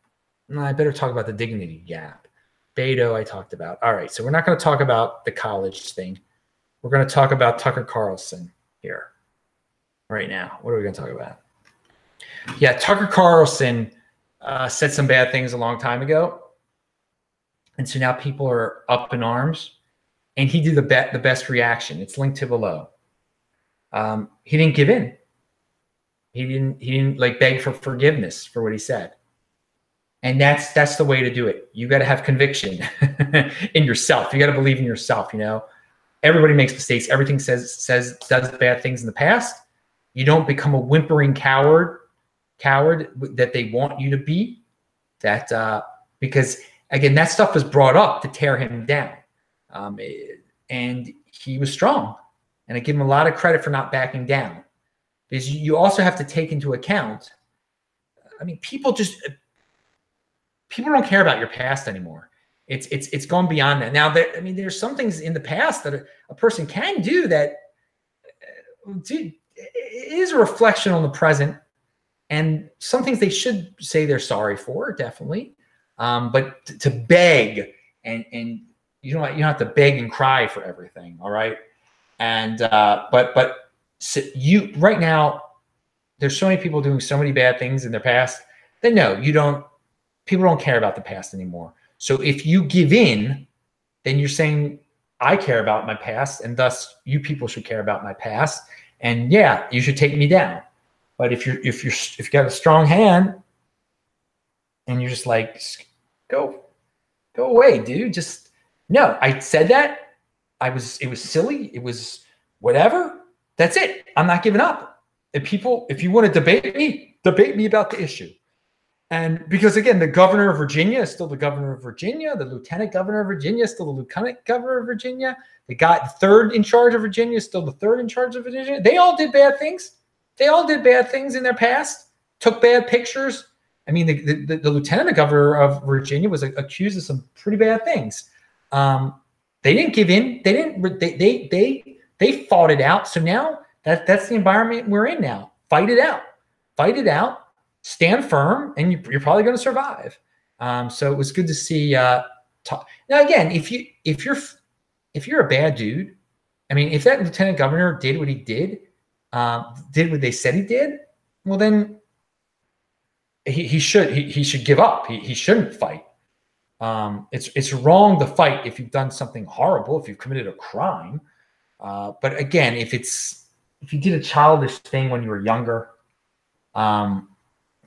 No, I better talk about the dignity gap. Beto, I talked about. All right, so we're not going to talk about the college thing. We're going to talk about Tucker Carlson here. Right now, what are we going to talk about? Yeah, Tucker Carlson said some bad things a long time ago, and so now people are up in arms. and he did the best reaction. It's linked to below. He didn't give in. He didn't like beg for forgiveness for what he said. And that's the way to do it. You got to have conviction in yourself. You got to believe in yourself. You know, everybody makes mistakes. Everything does bad things in the past. You don't become a whimpering coward that they want you to be. Because again, that stuff was brought up to tear him down, and he was strong. And I give him a lot of credit for not backing down, because you also have to take into account. I mean, people don't care about your past anymore. It's gone beyond that. Now, there's some things in the past that a person can do that is a reflection on the present, and some things they should say they're sorry for, definitely. But to beg and you don't have to beg and cry for everything, all right? And but you right now, there's so many people doing so many bad things in their past that no, you don't. People don't care about the past anymore. So if you give in, then you're saying, I care about my past, and thus you people should care about my past. And yeah, you should take me down. But if you got a strong hand and you're just like, go away, dude. Just no, I said that. It was silly. It was whatever. That's it. I'm not giving up. If you want to debate me about the issue. And because, again, the governor of Virginia is still the governor of Virginia. The lieutenant governor of Virginia is still the lieutenant governor of Virginia. The third in charge of Virginia is still the third in charge of Virginia. They all did bad things. They all did bad things in their past, took bad pictures. I mean, the lieutenant governor of Virginia was accused of some pretty bad things. They didn't give in. They fought it out. So now that's the environment we're in now. Fight it out. Fight it out. Stand firm, and you're probably going to survive. So it was good to see. Now again, if you're a bad dude, I mean, if that lieutenant governor did what he did what they said he did, well then he should give up. He shouldn't fight. It's wrong to fight if you've done something horrible, if you've committed a crime. But again, if you did a childish thing when you were younger.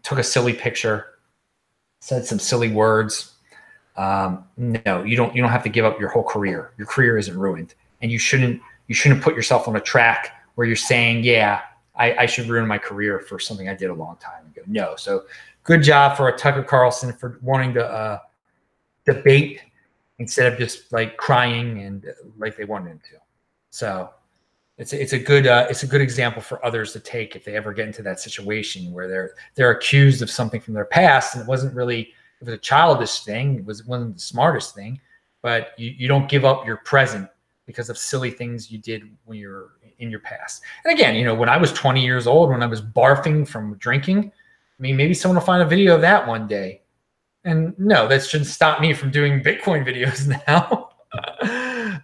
Took a silly picture, said some silly words. No, you don't have to give up your whole career. Your career isn't ruined, and you shouldn't put yourself on a track where you're saying, yeah, I should ruin my career for something I did a long time ago. No. So good job for Tucker Carlson for wanting to debate instead of just like crying and like they wanted him to. So it's a good example for others to take if they ever get into that situation where they're accused of something from their past, and it was a childish thing. It wasn't the smartest thing, but you don't give up your present because of silly things you did when you were in your past. And again, when I was 20 years old, when I was barfing from drinking, I mean, maybe someone will find a video of that one day. And no, that shouldn't stop me from doing Bitcoin videos now.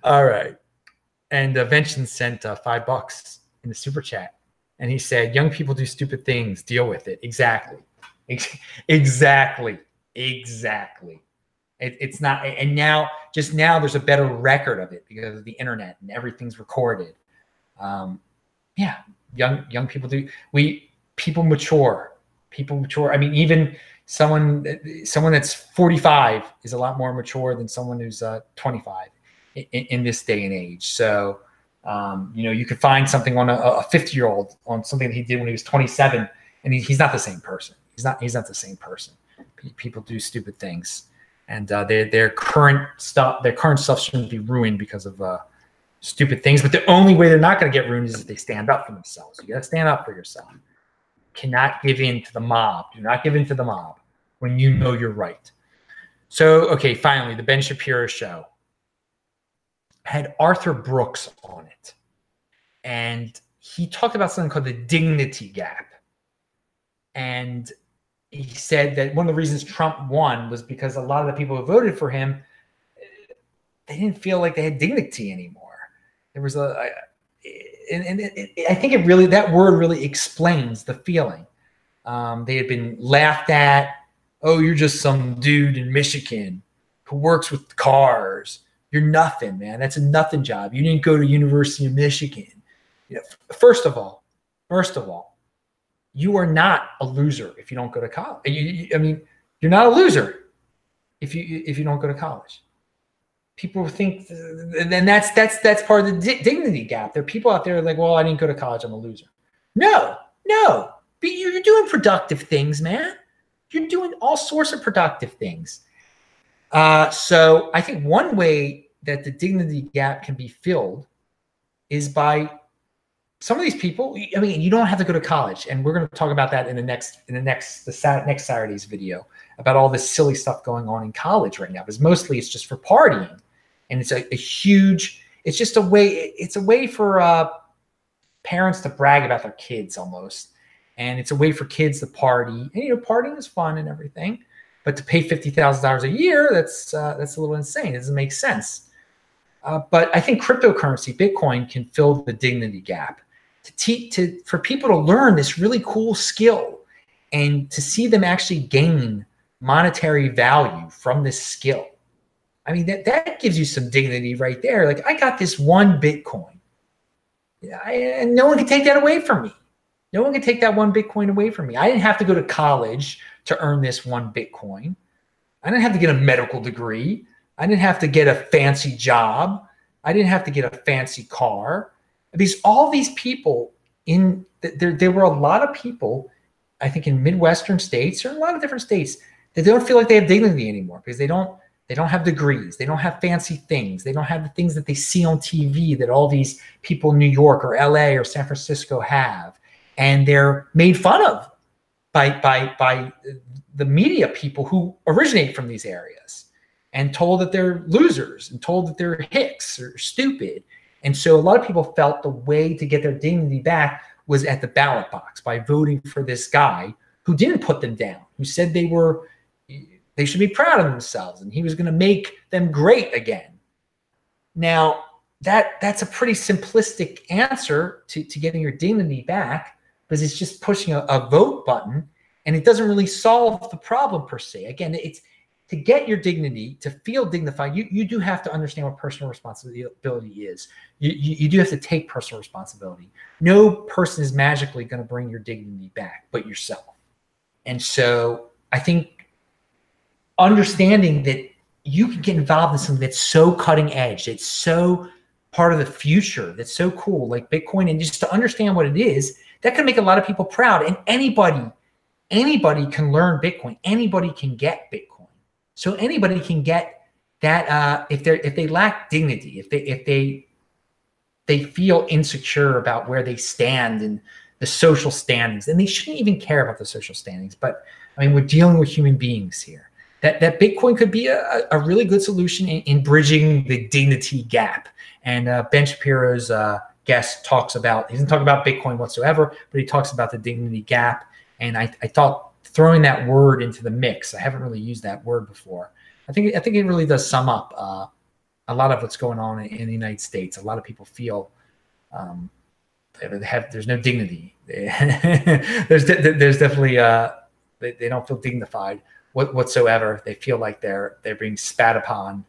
All right. And Vention sent $5 in the super chat. And he said, young people do stupid things. Deal with it. Exactly. Exactly. It's not. And now there's a better record of it because of the internet and everything's recorded. Yeah. Young people do. People mature. I mean, even someone that's 45 is a lot more mature than someone who's 25. In this day and age. So, you could find something on a 50-year-old on something that he did when he was 27, and he's not the same person. He's not the same person. People do stupid things, and their current stuff shouldn't be ruined because of stupid things. But the only way they're not going to get ruined is if they stand up for themselves. You got to stand up for yourself. You cannot give in to the mob. Do not give in to the mob when you know you're right. So, okay, finally, the Ben Shapiro show had Arthur Brooks on it, and he talked about something called the dignity gap. And he said that one of the reasons Trump won was because a lot of the people who voted for him, they didn't feel like they had dignity anymore. There was I think that word really explains the feeling. They had been laughed at. Oh, you're just some dude in Michigan who works with cars. You're nothing, man. That's a nothing job. You didn't go to University of Michigan. You know, first of all, you are not a loser if you don't go to college. I mean, you're not a loser if you don't go to college. People think, and that's part of the dignity gap. There are people out there like, well, I didn't go to college, I'm a loser. No, but you're doing productive things, man. You're doing all sorts of productive things. So I think one way that the dignity gap can be filled is by some of these people. I mean, you don't have to go to college, and we're going to talk about that in the next Saturday's video about all this silly stuff going on in college right now. Because mostly it's just for partying, and it's a huge. It's just a way. It's a way for parents to brag about their kids almost, and it's a way for kids to party. And partying is fun and everything, but to pay $50,000 a year, that's a little insane. It doesn't make sense. But I think cryptocurrency, Bitcoin, can fill the dignity gap for people to learn this really cool skill and to see them actually gain monetary value from this skill. I mean, that gives you some dignity right there. Like, I got this one Bitcoin. And no one can take that away from me. No one can take that one Bitcoin away from me. I didn't have to go to college to earn this one Bitcoin. I didn't have to get a medical degree. I didn't have to get a fancy job. I didn't have to get a fancy car. Because all these people there were a lot of people, I think, in Midwestern states or in a lot of different states that don't feel like they have dignity anymore because they don't have degrees. They don't have fancy things. They don't have the things that they see on TV that all these people in New York or LA or San Francisco have. And they're made fun of by the media people who originate from these areas and told that they're losers and told that they're hicks or stupid. And so a lot of people felt the way to get their dignity back was at the ballot box by voting for this guy who didn't put them down, who said they should be proud of themselves and he was going to make them great again. Now, that's a pretty simplistic answer to getting your dignity back because it's just pushing a vote button and it doesn't really solve the problem per se. Again, it's to get your dignity, to feel dignified, you do have to understand what personal responsibility is. You do have to take personal responsibility. No person is magically going to bring your dignity back but yourself. And so I think understanding that you can get involved in something that's so cutting edge, it's so part of the future, that's so cool, like Bitcoin, and just to understand what it is, that can make a lot of people proud. And anybody can learn Bitcoin. Anybody can get Bitcoin. So anybody can get that if they lack dignity, if they feel insecure about where they stand and the social standings, and they shouldn't even care about the social standings. But I mean, we're dealing with human beings here. That Bitcoin could be a really good solution in bridging the dignity gap. And Ben Shapiro's guest talks about, he doesn't talk about Bitcoin whatsoever, but he talks about the dignity gap. And I thought throwing that word into the mix, I haven't really used that word before. I think it really does sum up a lot of what's going on in the United States. A lot of people feel there's no dignity. there's definitely they don't feel dignified whatsoever. They feel like they're being spat upon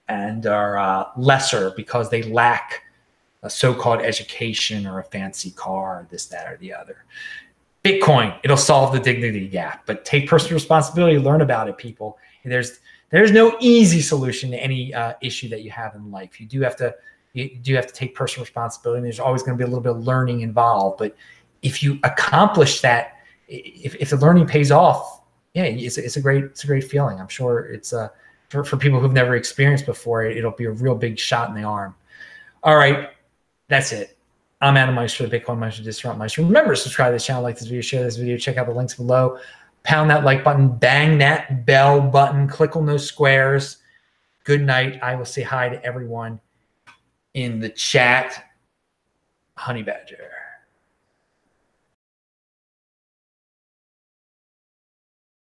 and are lesser because they lack a so-called education or a fancy car, or this, that, or the other. Bitcoin, it'll solve the dignity gap, but take personal responsibility, learn about it, people. There's no easy solution to any issue that you have in life. You do have to take personal responsibility, and there's always going to be a little bit of learning involved. But if you accomplish that, if the learning pays off, yeah, it's a great feeling. I'm sure it's for people who've never experienced before, it'll be a real big shot in the arm. All right, that's it. I'm Adam Meister, the Bitcoin Meister, Disrupt Meister. Remember to subscribe to this channel, like this video, share this video, check out the links below. Pound that like button, bang that bell button, click on those squares. Good night. I will say hi to everyone in the chat. Honey Badger.